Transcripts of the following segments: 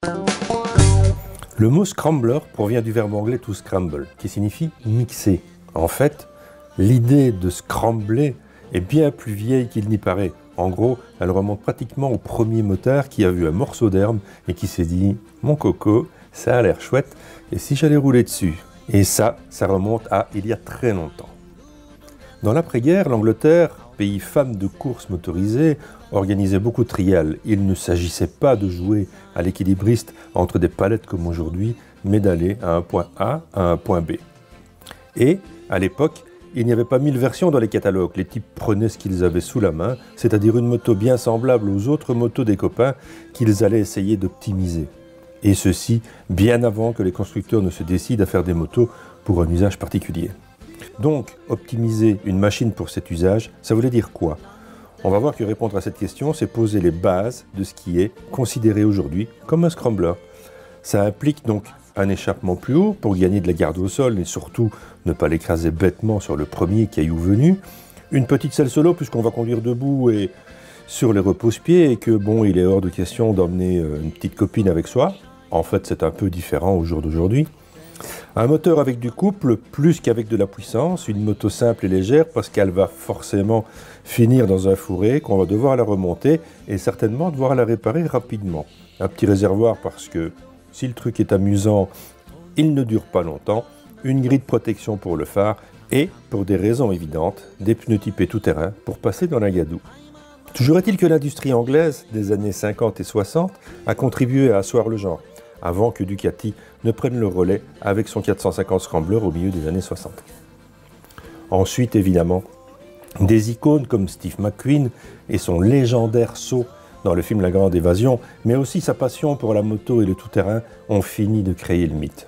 Le mot scrambler provient du verbe anglais to scramble, qui signifie mixer. En fait, l'idée de scrambler est bien plus vieille qu'il n'y paraît. En gros, elle remonte pratiquement au premier motard qui a vu un morceau d'herbe et qui s'est dit « Mon coco, ça a l'air chouette, et si j'allais rouler dessus ?» Et ça remonte à il y a très longtemps. Dans l'après-guerre, l'Angleterre, pays fan de courses motorisées, organisait beaucoup de trials. Il ne s'agissait pas de jouer à l'équilibriste entre des palettes comme aujourd'hui, mais d'aller à un point A à un point B. Et, à l'époque, il n'y avait pas 1000 versions dans les catalogues. Les types prenaient ce qu'ils avaient sous la main, c'est-à-dire une moto bien semblable aux autres motos des copains qu'ils allaient essayer d'optimiser. Et ceci bien avant que les constructeurs ne se décident à faire des motos pour un usage particulier. Donc, optimiser une machine pour cet usage, ça voulait dire quoi? On va voir que répondre à cette question, c'est poser les bases de ce qui est considéré aujourd'hui comme un scrambler. Ça implique donc un échappement plus haut pour gagner de la garde au sol et surtout ne pas l'écraser bêtement sur le premier caillou venu. Une petite selle solo puisqu'on va conduire debout et sur les repose-pieds et que bon, il est hors de question d'emmener une petite copine avec soi. En fait, c'est un peu différent au jour d'aujourd'hui. Un moteur avec du couple, plus qu'avec de la puissance, une moto simple et légère parce qu'elle va forcément finir dans un fourré, qu'on va devoir la remonter et certainement devoir la réparer rapidement. Un petit réservoir parce que si le truc est amusant, il ne dure pas longtemps, une grille de protection pour le phare et, pour des raisons évidentes, des pneus typés tout-terrain pour passer dans la gadoue. Toujours est-il que l'industrie anglaise des années 50 et 60 a contribué à asseoir le genre, avant que Ducati ne prenne le relais avec son 450 Scrambler au milieu des années 60. Ensuite, évidemment, des icônes comme Steve McQueen et son légendaire saut dans le film La Grande Évasion, mais aussi sa passion pour la moto et le tout-terrain ont fini de créer le mythe.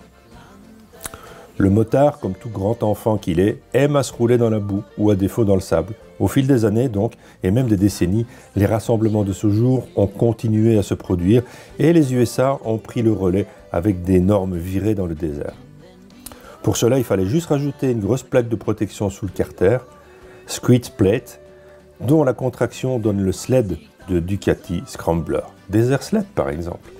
Le motard, comme tout grand enfant qu'il est, aime à se rouler dans la boue ou à défaut dans le sable. Au fil des années donc, et même des décennies, les rassemblements de ce jour ont continué à se produire et les USA ont pris le relais avec d'énormes virées dans le désert. Pour cela, il fallait juste rajouter une grosse plaque de protection sous le carter, Squeeze Plate, dont la contraction donne le sled de Ducati Scrambler, Desert Sled par exemple.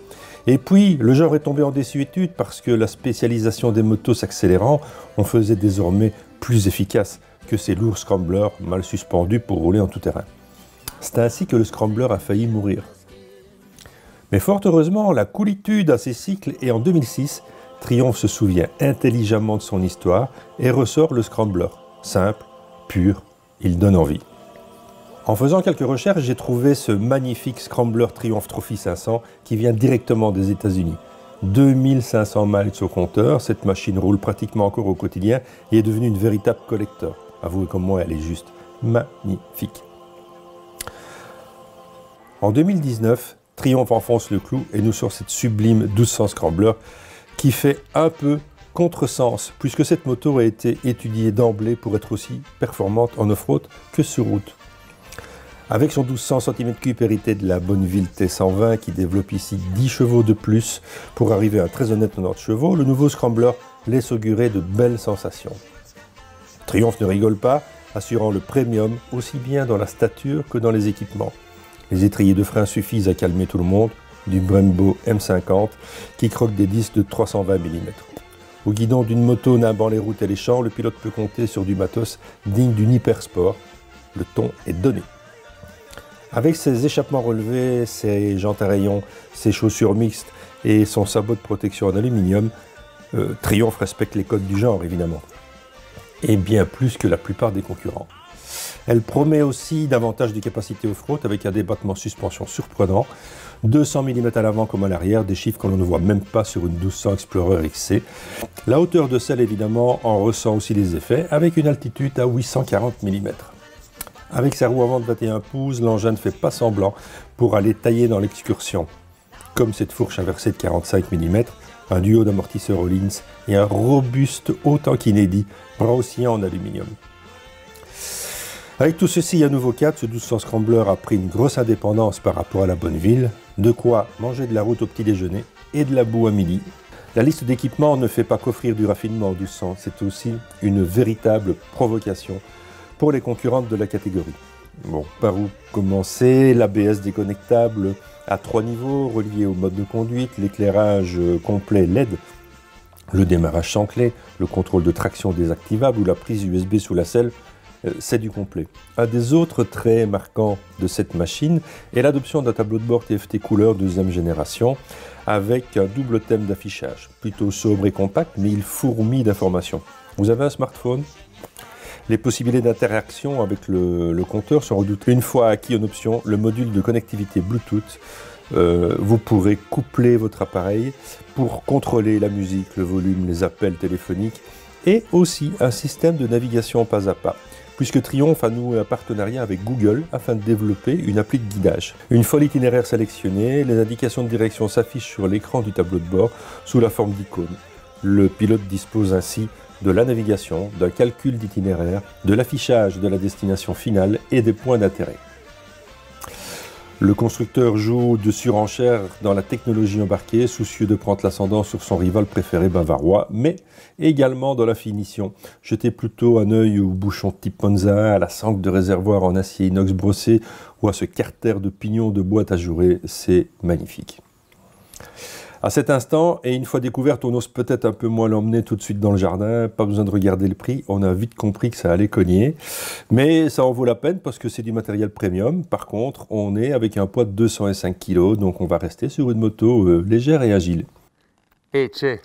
Et puis, le genre est tombé en désuétude parce que la spécialisation des motos s'accélérant, on faisait désormais plus efficace que ces lourds scramblers mal suspendus pour rouler en tout-terrain. C'est ainsi que le scrambler a failli mourir. Mais fort heureusement, la coolitude a ses cycles et en 2006, Triumph se souvient intelligemment de son histoire et ressort le scrambler. Simple, pur, il donne envie. En faisant quelques recherches, j'ai trouvé ce magnifique Scrambler Triumph Trophy 500 qui vient directement des États-Unis. 2500 miles au compteur, cette machine roule pratiquement encore au quotidien et est devenue une véritable collector. Avouez comme moi, elle est juste magnifique. En 2019, Triumph enfonce le clou et nous sort cette sublime 1200 Scrambler qui fait un peu contresens puisque cette moto a été étudiée d'emblée pour être aussi performante en off-road que sur route. Avec son 1200 cm3 hérité de la Bonneville T120 qui développe ici 10 chevaux de plus pour arriver à un très honnête 90 chevaux, le nouveau Scrambler laisse augurer de belles sensations. Triumph ne rigole pas, assurant le premium aussi bien dans la stature que dans les équipements. Les étriers de frein suffisent à calmer tout le monde, du Brembo M50 qui croque des disques de 320 mm. Au guidon d'une moto nimbant les routes et les champs, le pilote peut compter sur du matos digne d'une hypersport. Le ton est donné. Avec ses échappements relevés, ses jantes à rayons, ses chaussures mixtes et son sabot de protection en aluminium, Triumph respecte les codes du genre évidemment. Et bien plus que la plupart des concurrents. Elle promet aussi davantage de capacité off-road avec un débattement suspension surprenant, 200 mm à l'avant comme à l'arrière, des chiffres que l'on ne voit même pas sur une 1200 Explorer XC. La hauteur de selle évidemment en ressent aussi les effets avec une altitude à 840 mm. Avec sa roue avant de 21 pouces, l'engin ne fait pas semblant pour aller tailler dans l'excursion. Comme cette fourche inversée de 45 mm, un duo d'amortisseurs Öhlins et un robuste autant qu'inédit bras oscillant en aluminium. Avec tout ceci à nouveau 4, ce 1200 Scrambler a pris une grosse indépendance par rapport à la Bonneville, de quoi manger de la route au petit déjeuner et de la boue à midi. La liste d'équipements ne fait pas qu'offrir du raffinement au 1200, c'est aussi une véritable provocation pour les concurrentes de la catégorie. Bon, par où commencer? L'ABS déconnectable à 3 niveaux, relié au mode de conduite, l'éclairage complet LED, le démarrage sans clé, le contrôle de traction désactivable ou la prise USB sous la selle, c'est du complet. Un des autres traits marquants de cette machine est l'adoption d'un tableau de bord TFT couleur deuxième génération avec un double thème d'affichage, plutôt sobre et compact, mais il fourmille d'informations. Vous avez un smartphone? Les possibilités d'interaction avec le compteur sont redoutées. Une fois acquis en option, le module de connectivité Bluetooth, vous pourrez coupler votre appareil pour contrôler la musique, le volume, les appels téléphoniques et aussi un système de navigation pas à pas, puisque Triumph a noué un partenariat avec Google afin de développer une appli de guidage. Une fois l'itinéraire sélectionné, les indications de direction s'affichent sur l'écran du tableau de bord sous la forme d'icônes. Le pilote dispose ainsi de la navigation, d'un calcul d'itinéraire, de l'affichage de la destination finale et des points d'intérêt. Le constructeur joue de surenchère dans la technologie embarquée, soucieux de prendre l'ascendant sur son rival préféré bavarois, mais également dans la finition. Jetez plutôt un œil au bouchon type Monza, à la sangle de réservoir en acier inox brossé ou à ce carter de pignon de boîte ajourée, c'est magnifique. À cet instant, et une fois découverte, on ose peut-être un peu moins l'emmener tout de suite dans le jardin, pas besoin de regarder le prix, on a vite compris que ça allait cogner. Mais ça en vaut la peine parce que c'est du matériel premium. Par contre, on est avec un poids de 205 kg, donc on va rester sur une moto légère et agile. Et tché,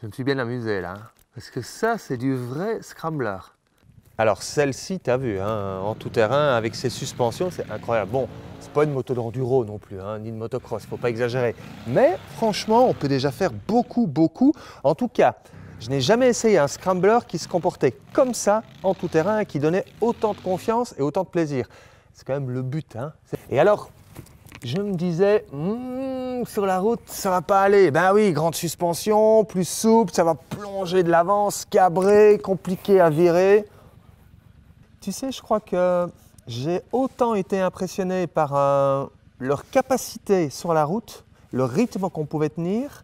je me suis bien amusé là, parce que ça c'est du vrai scrambler. Alors celle-ci, tu as vu, hein, en tout terrain, avec ses suspensions, c'est incroyable. Bon, c'est pas une moto d'enduro non plus, hein, ni de motocross, faut pas exagérer. Mais franchement, on peut déjà faire beaucoup. En tout cas, je n'ai jamais essayé un scrambler qui se comportait comme ça, en tout terrain, et qui donnait autant de confiance et autant de plaisir. C'est quand même le but. Hein. Et alors, je me disais, sur la route, ça va pas aller. Ben oui, grande suspension, plus souple, ça va plonger de l'avant, cabré, compliqué à virer. Tu sais, je crois que j'ai autant été impressionné par leur capacité sur la route, le rythme qu'on pouvait tenir,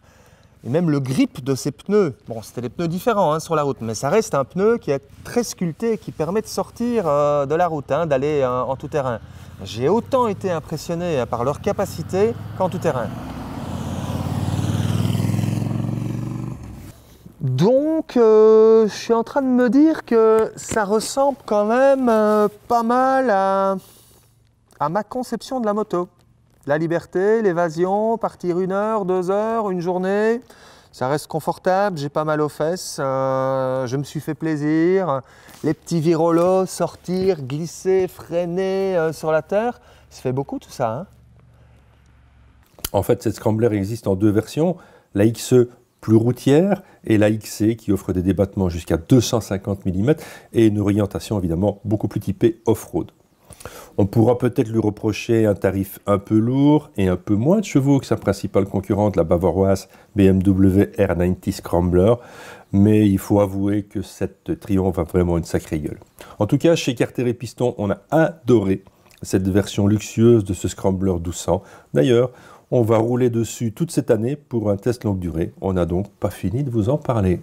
et même le grip de ces pneus. Bon, c'était des pneus différents hein, sur la route, mais ça reste un pneu qui est très sculpté, qui permet de sortir de la route, hein, d'aller en tout terrain. J'ai autant été impressionné par leur capacité qu'en tout terrain. Donc, je suis en train de me dire que ça ressemble quand même pas mal à ma conception de la moto. La liberté, l'évasion, partir 1 heure, 2 heures, une journée, ça reste confortable, j'ai pas mal aux fesses, je me suis fait plaisir. Les petits virolos, sortir, glisser, freiner sur la terre, ça fait beaucoup tout ça. Hein. En fait, cette Scrambler existe en 2 versions, la XE plus routière et la XC qui offre des débattements jusqu'à 250 mm et une orientation évidemment beaucoup plus typée off-road. On pourra peut-être lui reprocher un tarif un peu lourd et un peu moins de chevaux que sa principale concurrente, la bavaroise BMW R90 Scrambler, mais il faut avouer que cette Triumph a vraiment une sacrée gueule. En tout cas, chez Carter & Piston, on a adoré cette version luxueuse de ce Scrambler 1200. D'ailleurs, on va rouler dessus toute cette année pour un test longue durée. On n'a donc pas fini de vous en parler.